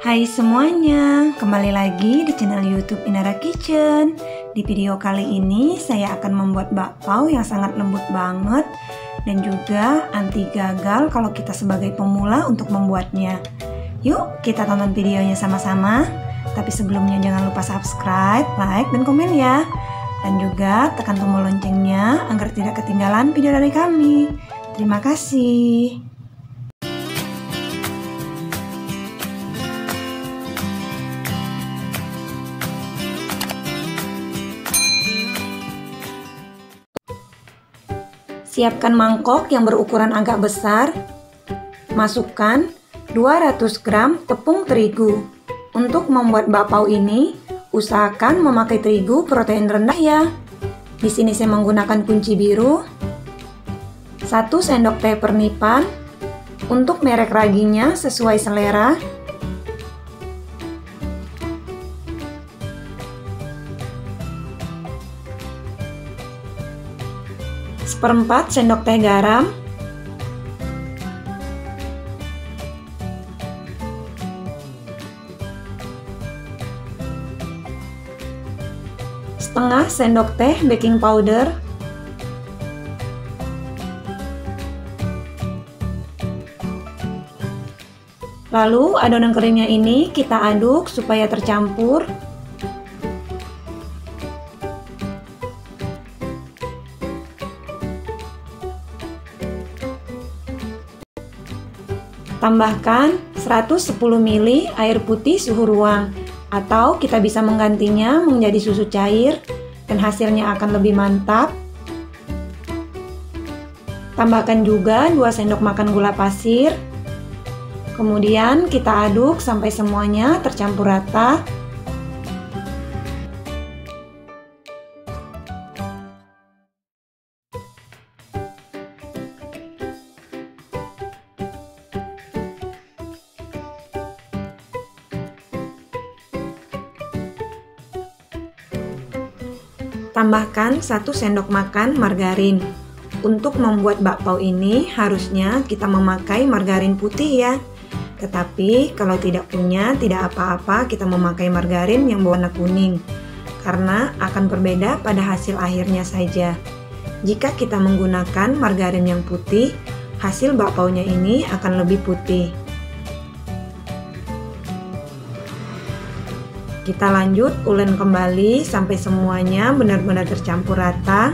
Hai semuanya, kembali lagi di channel YouTube Inara Kitchen. Di video kali ini saya akan membuat bakpao yang sangat lembut banget dan juga anti gagal kalau kita sebagai pemula untuk membuatnya. Yuk kita tonton videonya sama-sama. Tapi sebelumnya jangan lupa subscribe, like, dan komen ya. Dan juga tekan tombol loncengnya agar tidak ketinggalan video dari kami. Terima kasih. Siapkan mangkok yang berukuran agak besar. Masukkan 200 gram tepung terigu. Untuk membuat bakpao ini, usahakan memakai terigu protein rendah ya. Di sini saya menggunakan kunci biru. 1 sendok teh pernipan. Untuk merek raginya sesuai selera. Seperempat sendok teh garam, setengah sendok teh baking powder, lalu adonan keringnya ini kita aduk supaya tercampur. Tambahkan 110 ml air putih suhu ruang, atau kita bisa menggantinya menjadi susu cair dan hasilnya akan lebih mantap. Tambahkan juga 2 sendok makan gula pasir. Kemudian kita aduk sampai semuanya tercampur rata. Tambahkan 1 sendok makan margarin. Untuk membuat bakpao ini harusnya kita memakai margarin putih ya. Tetapi kalau tidak punya, tidak apa-apa kita memakai margarin yang berwarna kuning. Karena akan berbeda pada hasil akhirnya saja. Jika kita menggunakan margarin yang putih, hasil bakpaonya ini akan lebih putih. Kita lanjut ulen kembali sampai semuanya benar-benar tercampur rata.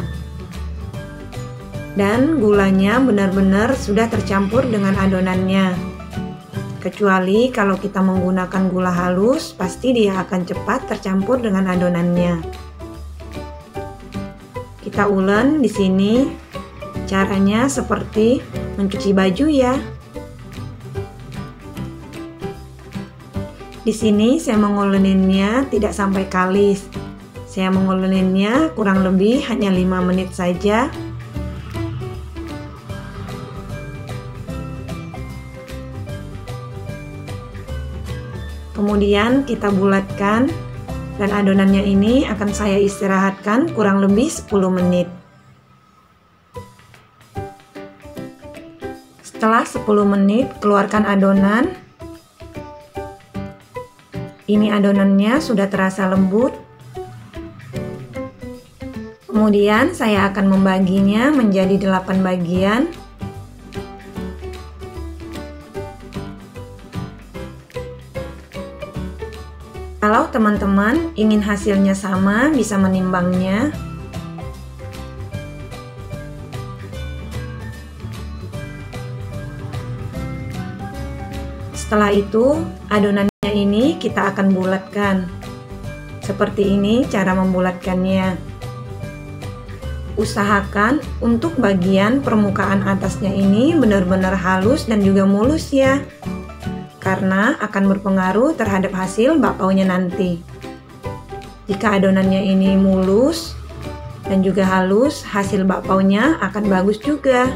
Dan gulanya benar-benar sudah tercampur dengan adonannya. Kecuali kalau kita menggunakan gula halus, pasti dia akan cepat tercampur dengan adonannya. Kita ulen di sini. Caranya seperti mencuci baju ya. Di sini saya menguleninnya tidak sampai kalis. Saya menguleninnya kurang lebih hanya 5 menit saja. Kemudian kita bulatkan dan adonannya ini akan saya istirahatkan kurang lebih 10 menit. Setelah 10 menit keluarkan adonan. Ini adonannya sudah terasa lembut. Kemudian saya akan membaginya menjadi 8 bagian. Kalau teman-teman ingin hasilnya sama, bisa menimbangnya. Setelah itu, adonan ini kita akan bulatkan. Seperti ini cara membulatkannya. Usahakan untuk bagian permukaan atasnya ini benar-benar halus dan juga mulus ya. Karena akan berpengaruh terhadap hasil bakpaonya nanti. Jika adonannya ini mulus dan juga halus, hasil bakpaonya akan bagus juga.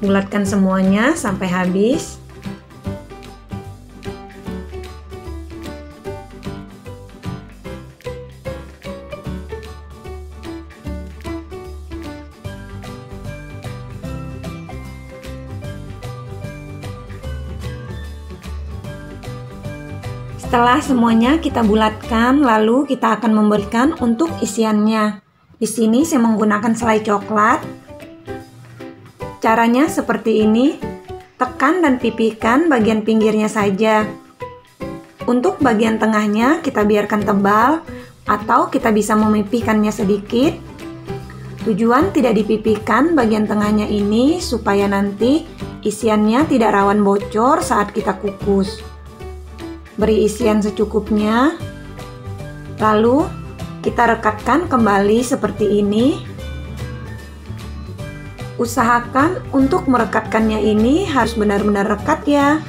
Bulatkan semuanya sampai habis. Setelah semuanya kita bulatkan, lalu kita akan memberikan untuk isiannya. Di sini saya menggunakan selai coklat. Caranya seperti ini, tekan dan pipihkan bagian pinggirnya saja. Untuk bagian tengahnya kita biarkan tebal atau kita bisa memipihkannya sedikit. Tujuan tidak dipipihkan bagian tengahnya ini supaya nanti isiannya tidak rawan bocor saat kita kukus. Beri isian secukupnya. Lalu kita rekatkan kembali seperti ini. Usahakan untuk merekatkannya ini harus benar-benar rekat ya,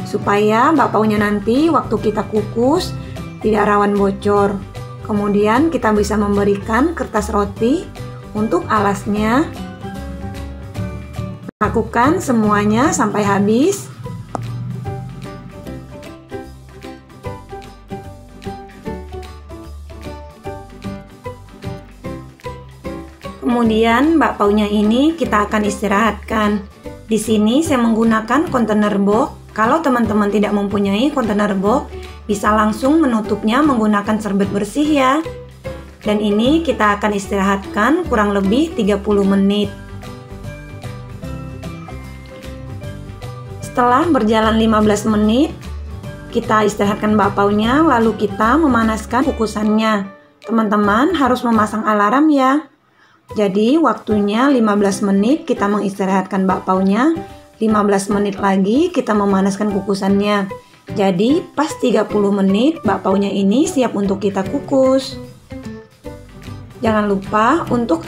supaya bakpaunya nanti waktu kita kukus tidak rawan bocor. Kemudian kita bisa memberikan kertas roti untuk alasnya. Lakukan semuanya sampai habis. Kemudian bakpaunya ini kita akan istirahatkan. Di sini saya menggunakan kontainer box. Kalau teman-teman tidak mempunyai kontainer box, bisa langsung menutupnya menggunakan serbet bersih ya. Dan ini kita akan istirahatkan kurang lebih 30 menit. Setelah berjalan 15 menit, kita istirahatkan bakpaunya, lalu kita memanaskan kukusannya. Teman-teman harus memasang alarm ya. Jadi waktunya 15 menit kita mengistirahatkan bakpaunya, 15 menit lagi kita memanaskan kukusannya. Jadi pas 30 menit bakpaunya ini siap untuk kita kukus. Jangan lupa untuk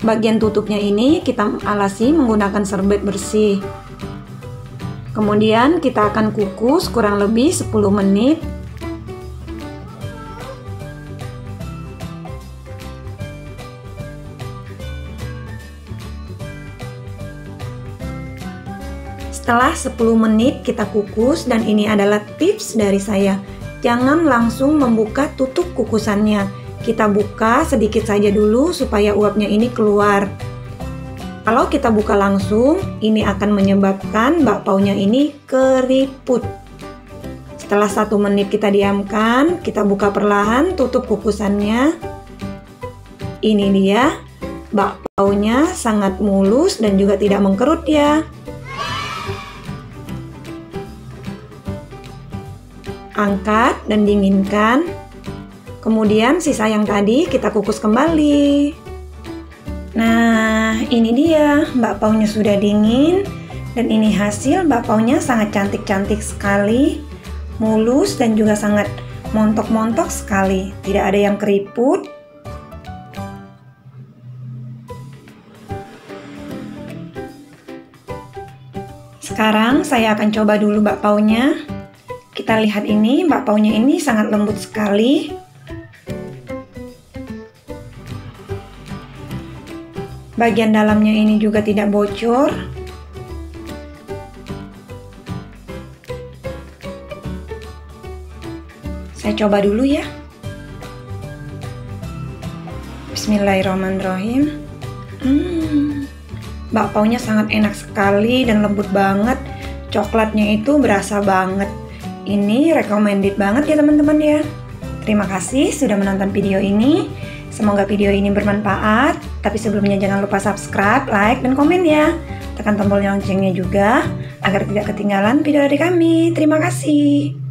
bagian tutupnya ini kita alasi menggunakan serbet bersih. Kemudian kita akan kukus kurang lebih 10 menit. Setelah 10 menit kita kukus, dan ini adalah tips dari saya. Jangan langsung membuka tutup kukusannya. Kita buka sedikit saja dulu supaya uapnya ini keluar. Kalau kita buka langsung, ini akan menyebabkan bakpaunya ini keriput. Setelah 1 menit kita diamkan, kita buka perlahan tutup kukusannya. Ini dia, bakpaunya sangat mulus dan juga tidak mengkerut ya. Angkat dan dinginkan. Kemudian sisa yang tadi kita kukus kembali. Nah, ini dia bakpaunya sudah dingin, dan ini hasil bakpaunya sangat cantik-cantik sekali, mulus dan juga sangat montok-montok sekali, tidak ada yang keriput. Sekarang saya akan coba dulu bakpaunya. Kita lihat ini, bakpaunya ini sangat lembut sekali. Bagian dalamnya ini juga tidak bocor. Saya coba dulu ya. Bismillahirrahmanirrahim. Bakpaunya sangat enak sekali dan lembut banget. Coklatnya itu berasa banget. Ini recommended banget ya teman-teman ya. Terima kasih sudah menonton video ini. Semoga video ini bermanfaat. Tapi sebelumnya jangan lupa subscribe, like, dan komen ya. Tekan tombol loncengnya juga agar tidak ketinggalan video dari kami. Terima kasih.